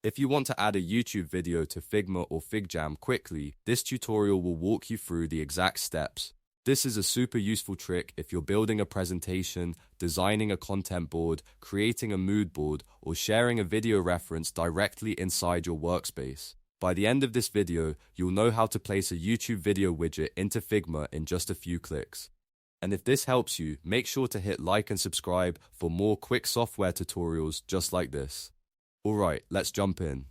If you want to add a YouTube video to Figma or FigJam quickly, this tutorial will walk you through the exact steps. This is a super useful trick if you're building a presentation, designing a content board, creating a mood board, or sharing a video reference directly inside your workspace. By the end of this video, you'll know how to place a YouTube video widget into Figma in just a few clicks. And if this helps you, make sure to hit like and subscribe for more quick software tutorials just like this. Alright, let's jump in.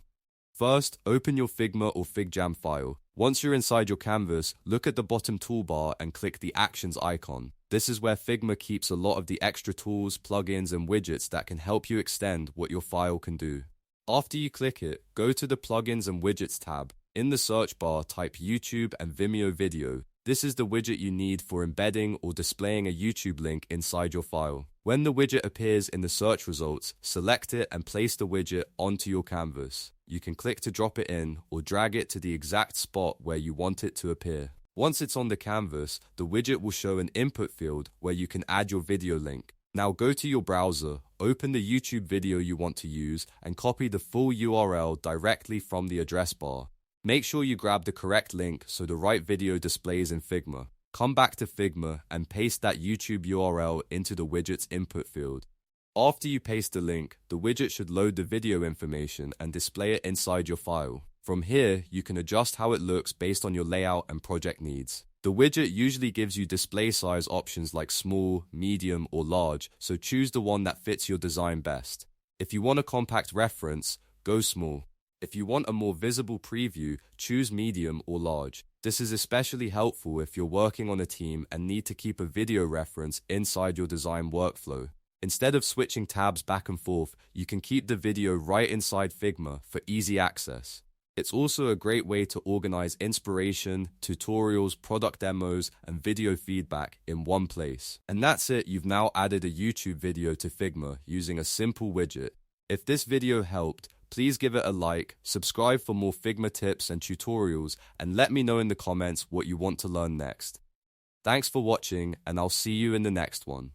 First, open your Figma or FigJam file. Once you're inside your canvas, look at the bottom toolbar and click the Actions icon. This is where Figma keeps a lot of the extra tools, plugins, and widgets that can help you extend what your file can do. After you click it, go to the Plugins and Widgets tab. In the search bar, type YouTube and Vimeo video. This is the widget you need for embedding or displaying a YouTube link inside your file. When the widget appears in the search results, select it and place the widget onto your canvas. You can click to drop it in or drag it to the exact spot where you want it to appear. Once it's on the canvas, the widget will show an input field where you can add your video link. Now go to your browser, open the YouTube video you want to use, and copy the full URL directly from the address bar. Make sure you grab the correct link so the right video displays in Figma. Come back to Figma and paste that YouTube URL into the widget's input field. After you paste the link, the widget should load the video information and display it inside your file. From here, you can adjust how it looks based on your layout and project needs. The widget usually gives you display size options like small, medium, or large, so choose the one that fits your design best. If you want a compact reference, go small. If you want a more visible preview, choose medium or large. This is especially helpful if you're working on a team and need to keep a video reference inside your design workflow. Instead of switching tabs back and forth, you can keep the video right inside Figma for easy access. It's also a great way to organize inspiration, tutorials, product demos, and video feedback in one place. And that's it, you've now added a YouTube video to Figma using a simple widget. If this video helped, please give it a like, subscribe for more Figma tips and tutorials, and let me know in the comments what you want to learn next. Thanks for watching, and I'll see you in the next one.